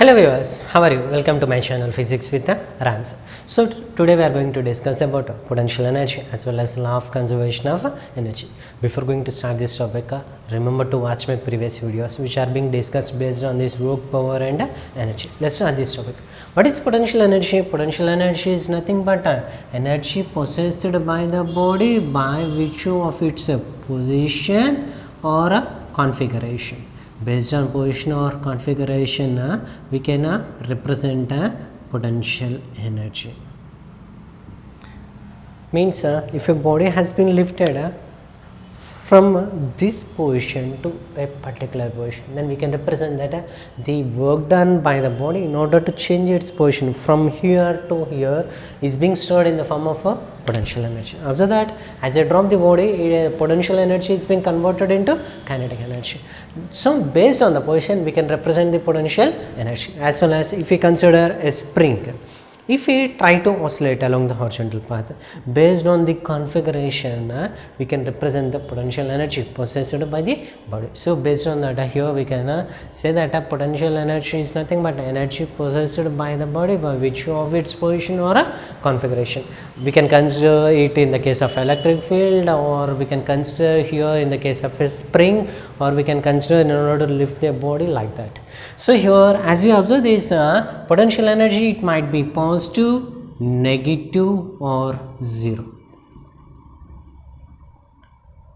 Hello viewers, how are you? Welcome to my channel Physics with Rams. So today we are going to discuss about potential energy as well as law of conservation of energy. Before going to start this topic, remember to watch my previous videos which are being discussed based on this work, power and energy. Let's start this topic. What is potential energy? Potential energy is nothing but energy possessed by the body by virtue of its position or configuration. Based on position or configuration, we can represent potential energy. Means if a body has been lifted from this position to a particular position, then we can represent that the work done by the body in order to change its position from here to here is being stored in the form of a potential energy. Observe that as I drop the body, potential energy is being converted into kinetic energy. So based on the position, we can represent the potential energy. As well as if we consider a spring, if we try to oscillate along the horizontal path, based on the configuration, we can represent the potential energy possessed by the body. So based on that, here we can say that potential energy is nothing but energy possessed by the body by virtue of its position or configuration. We can consider it in the case of electric field, or we can consider here in the case of a spring, or we can consider in order to lift the body like that. So here as you observe this potential energy, it might be positive, negative or zero.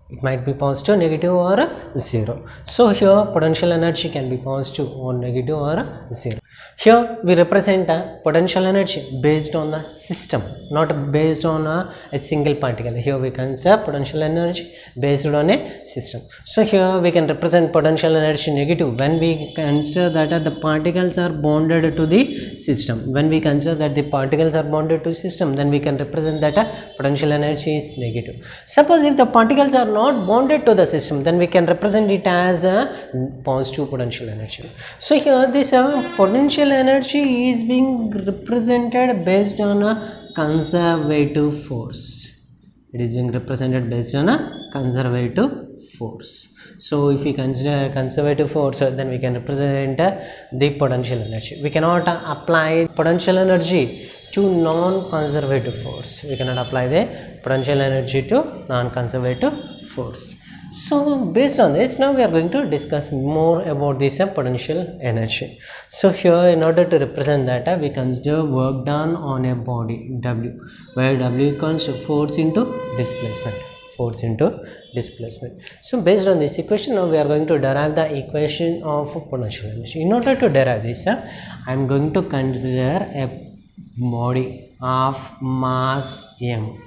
It might be positive, negative or zero. So here potential energy can be positive or negative or zero. Here we represent potential energy based on the system, not based on a single particle. Here we consider potential energy based on a system. So here we can represent potential energy negative when we consider that the particles are bonded to the system. When we consider that the particles are bonded to system, then we can represent that potential energy is negative. Suppose if the particles are not bonded to the system, then we can represent it as a positive potential energy. So here this potential energy is being represented based on a conservative force. It is being represented based on a conservative force. So if we consider conservative force, then we can represent the potential energy. We cannot apply potential energy to non-conservative force. We cannot apply the potential energy to non-conservative force. So based on this, now we are going to discuss more about this potential energy. So here in order to represent that, we consider work done on a body W, where W equals force into displacement. Force into displacement. So based on this equation, now we are going to derive the equation of potential energy. In order to derive this, I am going to consider a body of mass m,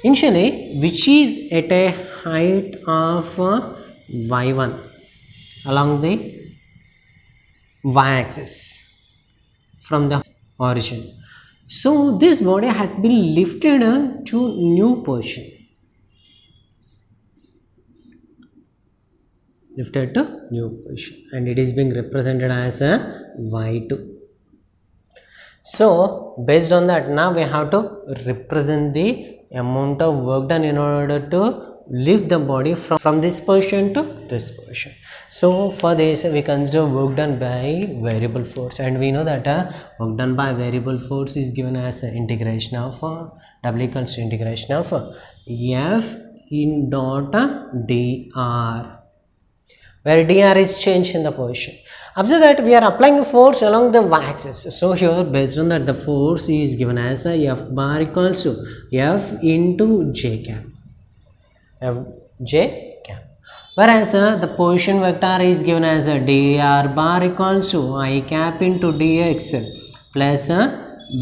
initially which is at a height of y1 along the y-axis from the origin. So this body has been lifted to new position. Lifted to new position, and it is being represented as a y2. So based on that, now we have to represent the amount of work done in order to lift the body from this position to this position. So for this, we consider work done by variable force, and we know that work done by variable force is given as integration of W equals to integration of F in dot dr, where dr is change in the position. Observe that we are applying a force along the y-axis. So here based on that, the force is given as F bar equals to F into j cap, F j cap. Whereas the position vector is given as dr bar equals to I cap into dx plus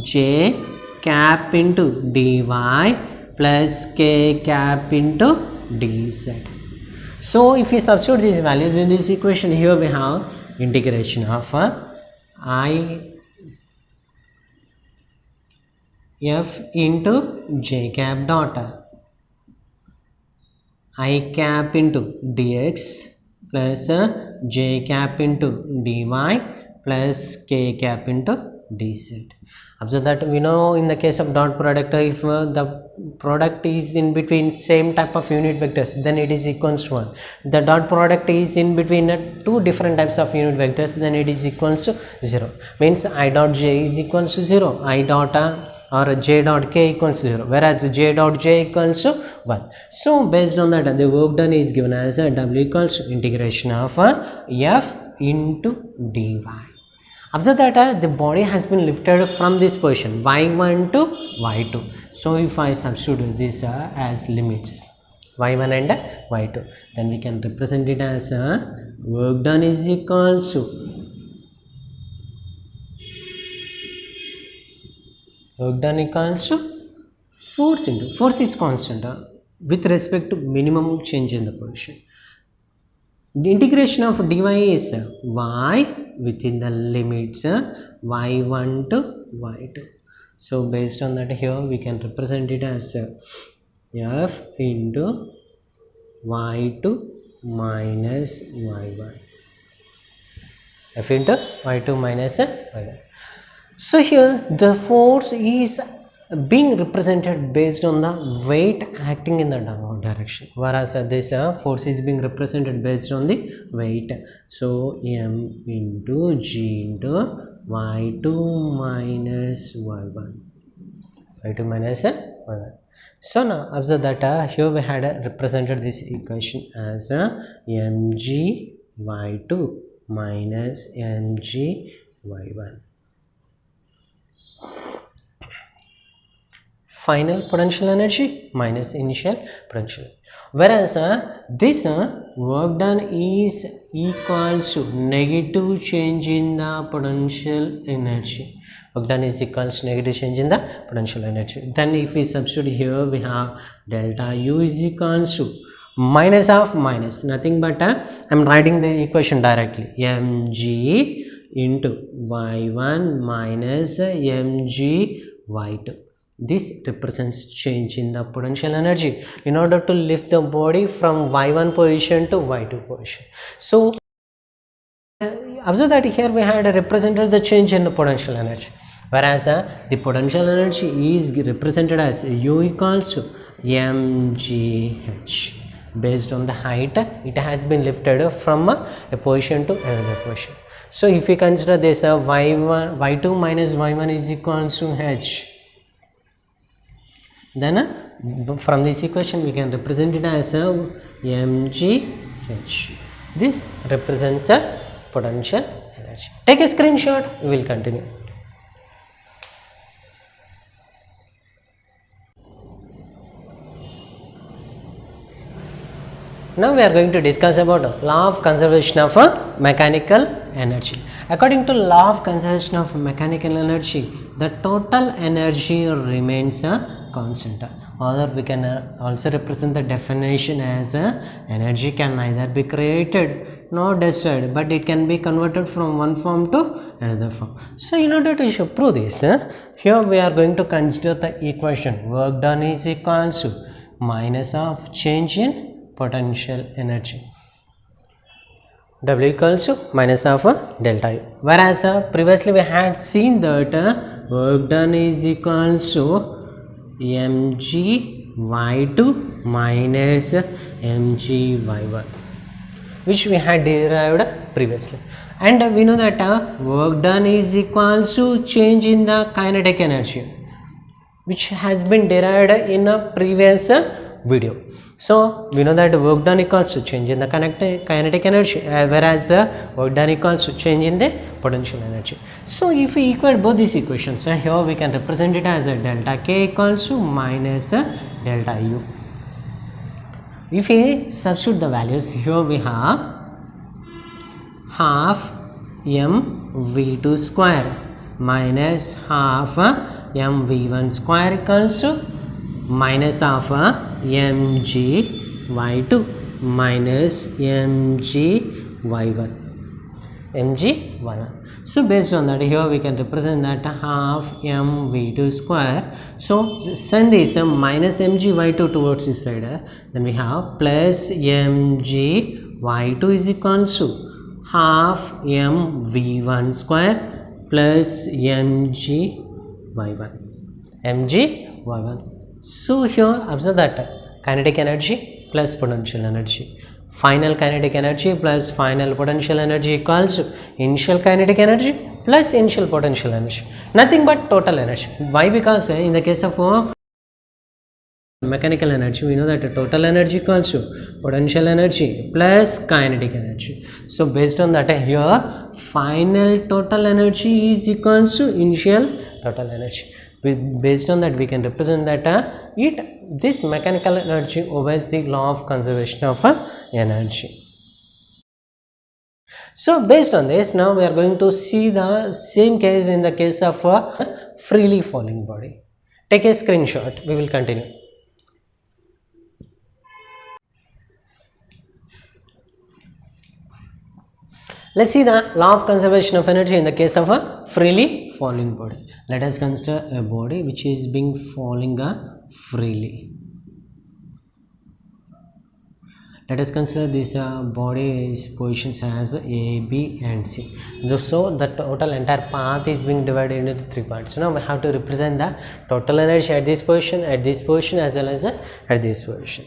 j cap into dy plus k cap into dz. So if we substitute these values in this equation, here we have integration of I F into j cap dot I cap into dx plus j cap into dy plus k cap into dz. Observe that we know in the case of dot product, if the product is in between same type of unit vectors, then it is equals to 1. The dot product is in between two different types of unit vectors, then it is equals to 0. Means I dot j is equals to 0, I dot or j dot k equals to 0, whereas j dot j equals to 1. So based on that, the work done is given as a w equals to integration of f into dy. Observe that the body has been lifted from this position y1 to y2. So if I substitute this as limits y1 and y2, then we can represent it as work done is equals to force into force is constant with respect to minimum change in the position. The integration of dy is y within the limits y1 to y2. So based on that, here we can represent it as f into y2 minus y1, f into y2 minus y1. So here the force is being represented based on the weight acting in the downward direction, whereas this force is being represented based on the weight. So m into g into y2 minus y1, y2 minus y1. So now observe that here we had represented this equation as mg y2 minus mg y1. Final potential energy minus initial potential, whereas this work done is equals to negative change in the potential energy. Work done is equals to negative change in the potential energy. Then if we substitute here, we have delta u is equals to minus of minus nothing but I am writing the equation directly, mg into y1 minus mg y2. This represents change in the potential energy in order to lift the body from y1 position to y2 position. So observe that here we had represented the change in the potential energy, whereas the potential energy is represented as u equals to mgh. Based on the height, it has been lifted from a position to another position. So if we consider this y1 y2 minus y1 is equals to h, then from this equation we can represent it as mgh. This represents a potential energy. Take a screenshot, we will continue. Now we are going to discuss about law of conservation of mechanical energy. According to law of conservation of mechanical energy, the total energy remains constant. Or we can also represent the definition as energy can neither be created nor destroyed, but it can be converted from one form to another form. So in order to prove this, here we are going to consider the equation work done is equals to minus of change in potential energy, W equals to minus of delta U. Whereas previously we had seen that work done is equals to mg y2 minus mg y1, which we had derived previously, and we know that work done is equals to change in the kinetic energy, which has been derived in a previous video. So we know that work done equals to change in the kinetic energy, whereas work done equals to change in the potential energy. So if we equate both these equations, here we can represent it as delta k equals to minus delta u. If we substitute the values, here we have half m v2 square minus half m v1 square equals to minus of mg y2 minus mg y1, mg y1. So based on that, here we can represent that half m v2 square. So send this minus mg y2 towards this side, then we have plus mg y2 is equals to half m v1 square plus mg y1, mg y1. So here observe that kinetic energy plus potential energy. Final kinetic energy plus final potential energy equals to initial kinetic energy plus initial potential energy. Nothing but total energy. Why? Because in the case of mechanical energy, we know that the total energy equals to potential energy plus kinetic energy. So based on that, here final total energy is equals to initial total energy. Based on that, we can represent that this mechanical energy obeys the law of conservation of energy. So based on this, now we are going to see the same case in the case of a freely falling body. Take a screenshot. We will continue. Let's see the law of conservation of energy in the case of a freely falling body. Let us consider a body which is being falling freely. Let us consider this body's positions as A, B and C. So the total entire path is being divided into 3 parts. Now we have to represent the total energy at this position as well as at this position.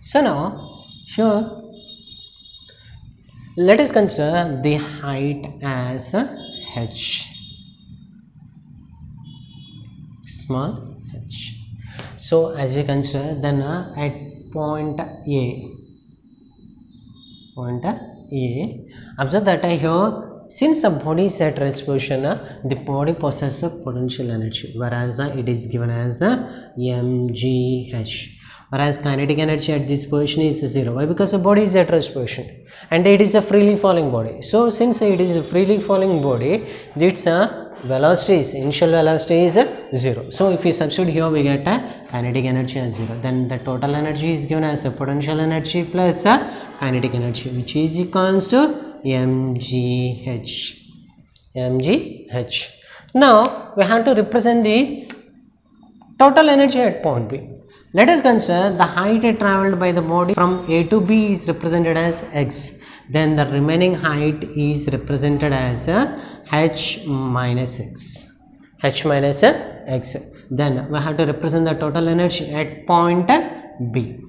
So now here let us consider the height as h, small h. So as we consider, then at point A, observe that here, since the body is at rest position, the body possesses potential energy, whereas it is given as mgh. Whereas kinetic energy at this position is 0. Why? Because the body is at rest position and it is a freely falling body. So since it is a freely falling body, its initial velocity is 0. So if we substitute here, we get a kinetic energy as 0. Then the total energy is given as a potential energy plus kinetic energy, which is equals to mgh. Now we have to represent the total energy at point B. Let us consider the height travelled by the body from A to B is represented as x. Then the remaining height is represented as h minus x. Then we have to represent the total energy at point B.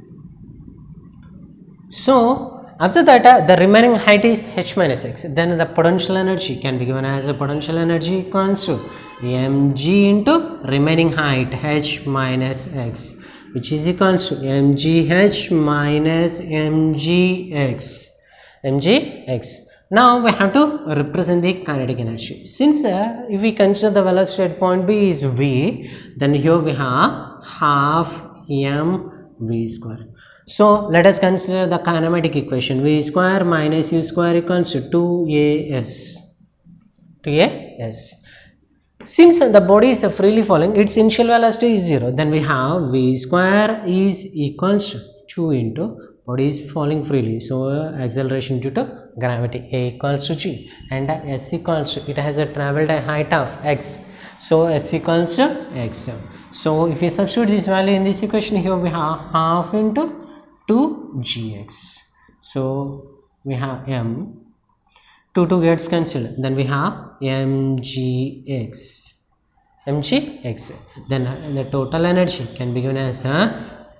So observe that the remaining height is h minus x. Then the potential energy can be given as a potential energy equals to mg into remaining height h minus x, which is equals to mgh minus mgx. Now we have to represent the kinetic energy. Since if we consider the velocity at point B is v, then here we have half mv square. So let us consider the kinematic equation. V square minus u square equals to 2as. Since the body is freely falling, its initial velocity is 0. Then we have v square is equals to 2 into body is falling freely. So acceleration due to gravity, A equals to g, and s equals to, it has a travelled height of x. So s equals to x. So if we substitute this value in this equation, here we have half into 2gx. So we have m, 2 gets cancelled, then we have mgx. Then the total energy can be given as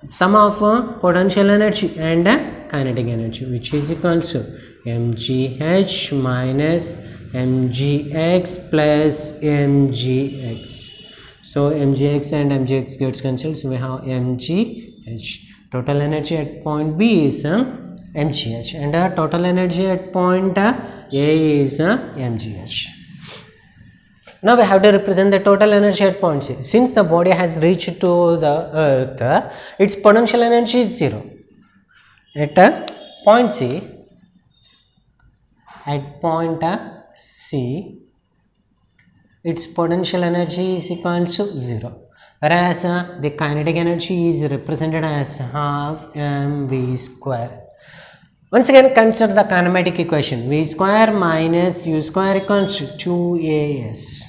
sum of potential energy and kinetic energy, which is equals to mgh minus mgx plus mgx. So mgx and mgx gets cancelled, so we have mgh. Total energy at point B is mgh, and total energy at point A is mgh. Now we have to represent the total energy at point C. Since the body has reached to the earth, its potential energy is 0. At point C, its potential energy is equals to 0. Whereas the kinetic energy is represented as half mv square. Once again, consider the kinematic equation. V square minus u square equals to 2as.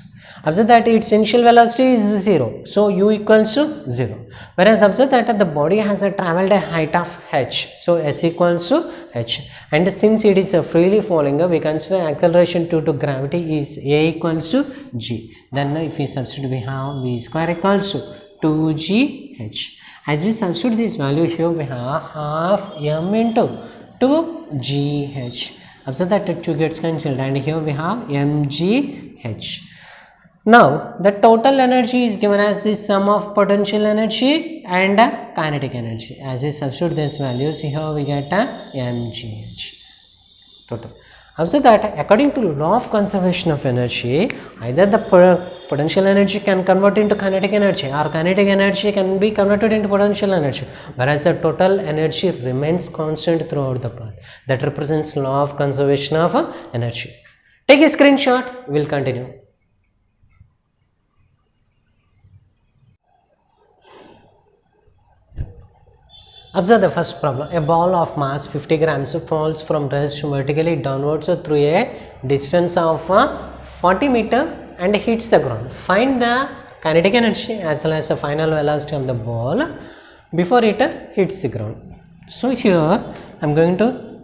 Observe that its initial velocity is 0, so u equals to 0. Whereas observe that the body has traveled a height of h, so s equals to h. And since it is freely falling, we consider acceleration due to gravity is a equals to g. Then if we substitute, we have v square equals to 2gh. As we substitute this value here, we have half m into 2gh. Observe that the 2 gets cancelled, and here we have mgh. Now the total energy is given as the sum of potential energy and kinetic energy. As we substitute these values here, we get mgh total. Observe that according to law of conservation of energy, either the potential energy can convert into kinetic energy, or kinetic energy can be converted into potential energy, whereas the total energy remains constant throughout the path. That represents law of conservation of energy. Take a screenshot, we will continue. Observe the first problem. A ball of mass 50 grams falls from rest vertically downwards through a distance of 40 meter and hits the ground. Find the kinetic energy as well as the final velocity of the ball before it hits the ground. So here I am going to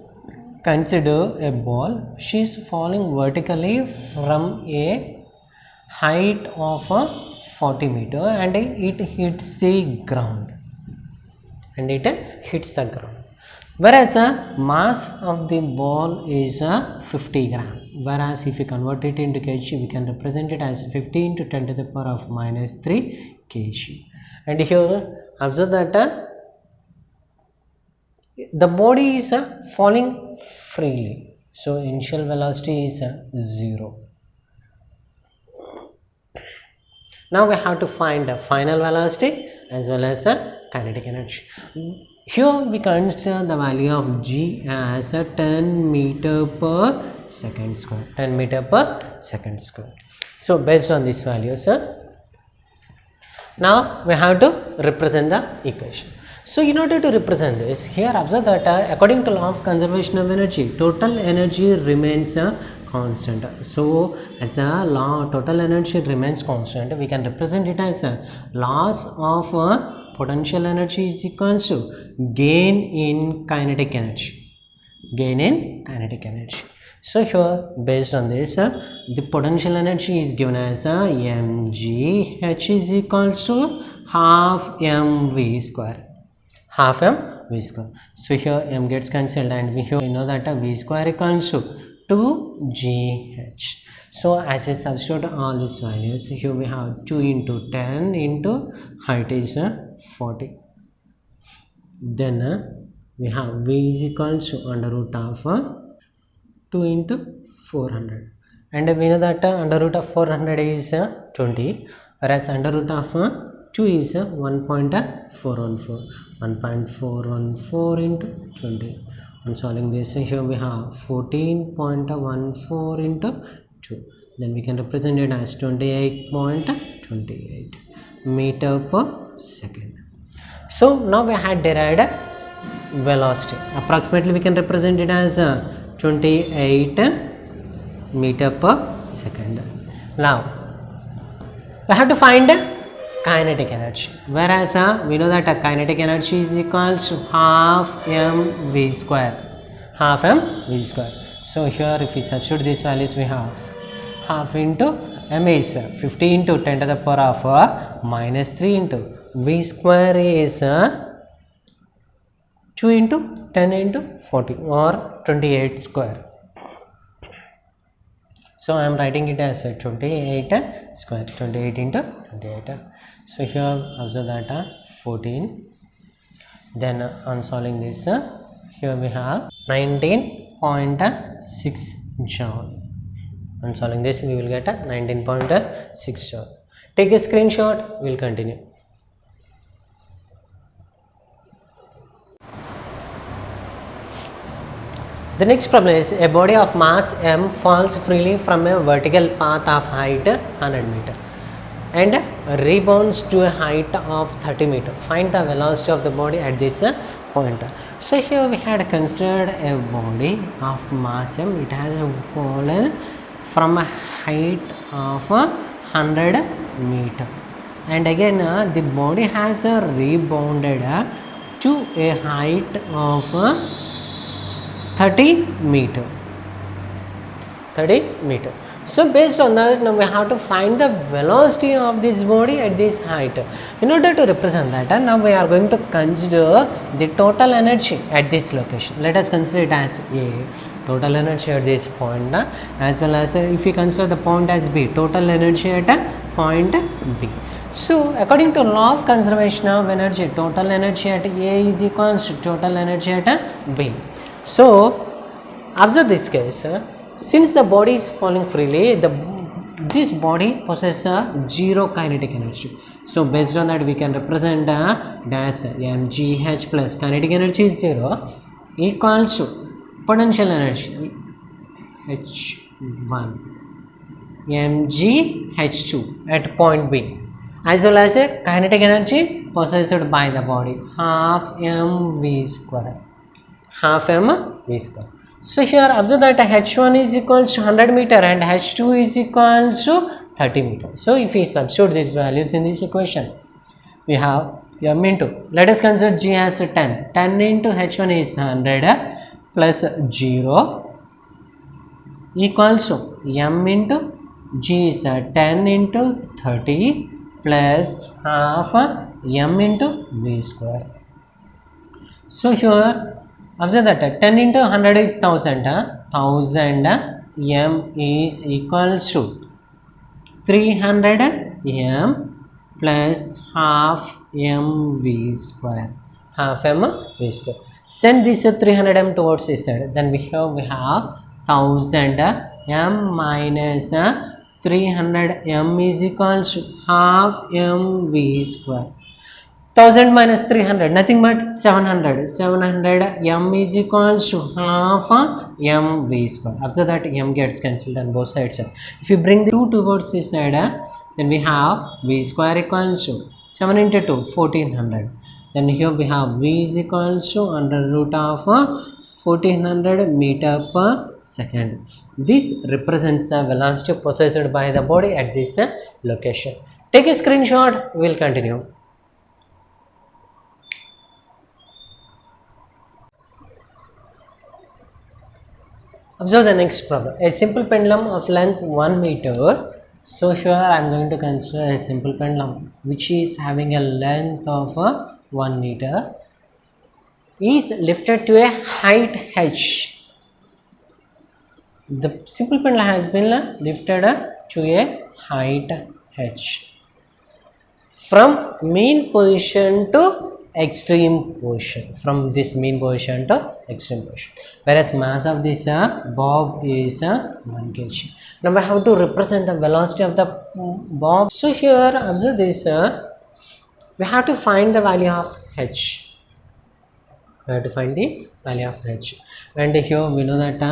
consider a ball. She is falling vertically from a height of 40 meter and it hits the ground. Whereas the mass of the ball is 50 gram. Whereas if we convert it into kg, we can represent it as 50 into 10 to the power of minus 3 kg. And here observe that the body is falling freely. So initial velocity is 0. Now we have to find the final velocity as well as kinetic energy. Here we consider the value of g as 10 meter per second square. 10 meter per second square. So based on these values, now we have to represent the equation. So in order to represent this, here observe that according to law of conservation of energy, total energy remains constant. So as a law total energy remains constant, we can represent it as a loss of potential energy is equal to gain in kinetic energy. So here based on this, the potential energy is given as mg, h is equals to half mv square. So here m gets cancelled and we know that v square equals to 2gh. So as we substitute all these values, here we have 2 into 10 into height is 40. Then we have v is equals to under root of 2 into 400. And we know that under root of 400 is 20, whereas under root of 2 is 1.414. 1.414 into 20. On solving this, here we have 14.14 into 2. Then we can represent it as 28.28 meter per second. So now we had derived velocity. Approximately we can represent it as 28 meter per second. Now we have to find kinetic energy, whereas we know that kinetic energy is equals to half mv square. So here if we substitute these values, we have half into m is 50 into 10 to the power of minus 3 into v square is 2 into 10 into 40 or 28 square. So I am writing it as 28 square, 28 into 28. So here observe that 14. Then on solving this, here we have 19.6 joule. On solving this, we will get 19.6 joule. Take a screenshot, we will continue. The next problem is a body of mass m falls freely from a vertical path of height 100 meter and rebounds to a height of 30 meter. Find the velocity of the body at this point. So here we had considered a body of mass m. It has fallen from a height of 100 meter. And again the body has rebounded to a height of 30 meter. 30 meter. So based on that, now we have to find the velocity of this body at this height. In order to represent that, now we are going to consider the total energy at this location. Let us consider it as A, total energy at this point, as well as if we consider the point as B, total energy at point B. So according to law of conservation of energy, total energy at A is equal to total energy at B. So observe this case. Since the body is falling freely, this body possesses zero kinetic energy. So based on that, we can represent dash mgh plus kinetic energy is 0 equals to potential energy h1 mgh2 at point B, as well as a kinetic energy possessed by the body half mv square, half mv square. So here observe that h1 is equals to 100 meter and h2 is equals to 30 meter. So if we substitute these values in this equation, we have m into, let us consider g as 10. 10 into h1 is 100 plus 0 equals to m into g is 10 into 30 plus half m into v square. So here observe that 10 into 100 is 1000, 1000 m is equals to 300 m plus half mv square, half mv square. Send this 300 m towards this side, then we have 1000 m minus 300 m is equals to half mv square. 1000 minus 300, nothing but 700. 700 m is equals to half mv square. Observe that m gets cancelled on both sides. If you bring the 2 towards this side, then we have v square equals to 7 into 2, 1400. Then here we have v is equals to under root of 1400 meter per second. This represents the velocity possessed by the body at this location. Take a screenshot, we will continue. Observe the next problem. A simple pendulum of length 1 meter. So here I am going to consider a simple pendulum which is having a length of 1 meter, is lifted to a height h. The simple pendulum has been lifted to a height h from mean position to extreme position, from this mean position to extreme position, whereas mass of this bob is 1 kg. Now I have to represent the velocity of the bob. So here observe this, we have to find the value of h. We have to find the value of h, and here we know that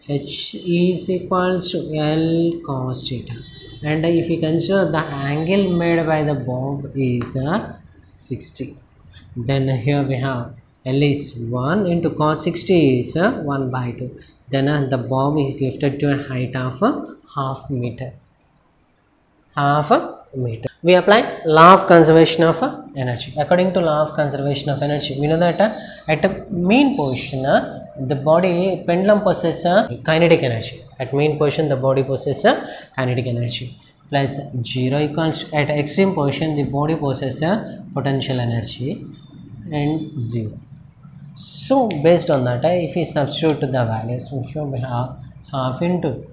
h is equals to L cos theta, and if we consider the angle made by the bob is 60. Then here we have L is 1 into cos 60 is 1 by 2. Then the bob is lifted to a height of half meter. Half meter. We apply law of conservation of energy. According to law of conservation of energy, we know that at a mean position, the body pendulum possesses kinetic energy. At mean position, the body possesses kinetic energy. Plus 0 equals to, at extreme position, the body possesses potential energy, and 0. So based on that, if we substitute the values, here we have half into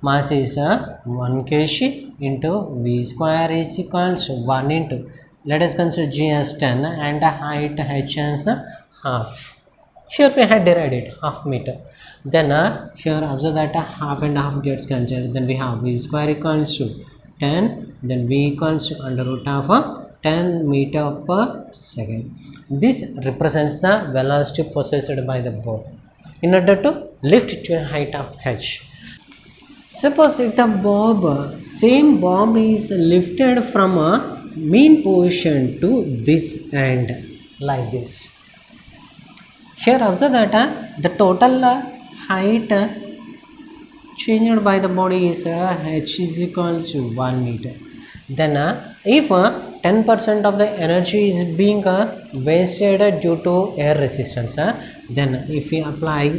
mass is 1 kg into v square is equals to 1 into, let us consider g as 10 and height h as half. Here we had derived it half meter. Then here observe that half and half gets cancelled. Then we have v square equals to 10. Then v equals to under root of 10 meter per second. This represents the velocity possessed by the bob in order to lift to a height of h. Suppose if the same bob is lifted from a mean position to this end like this. Here observe that the total height changed by the body is h is equals to 1 meter. Then if 10% of the energy is being wasted due to air resistance, then if we apply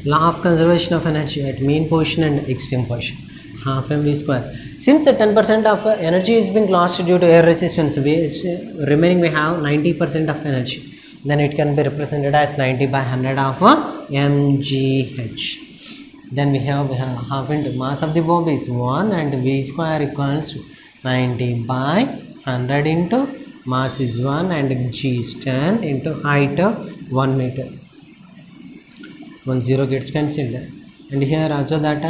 law of conservation of energy at mean position and extreme position, half mv square. Since 10% of energy is being lost due to air resistance, remaining we have 90% of energy, then it can be represented as 90 by 100 of mgh. Then we have half into mass of the bulb is 1 and v square equals to 90 by 100 into mass is 1 and g is 10 into height 1 meter. 1 0 gets cancelled, and here also that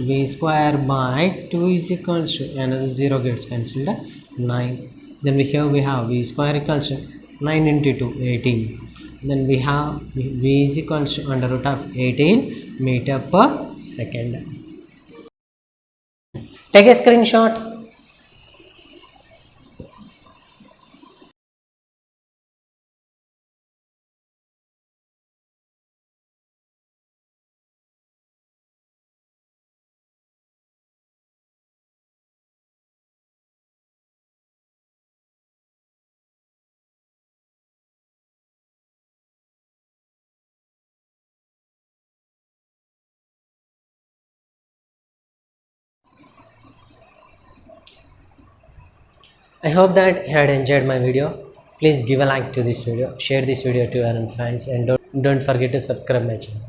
v square by 2 is equals to another 0 gets cancelled 9. Then we have v square equals to 9 into 2 18. Then we have v is equals to under root of 18 meter per second. Take a screenshot. I hope that you had enjoyed my video. Please give a like to this video, share this video to your friends, and don't forget to subscribe my channel.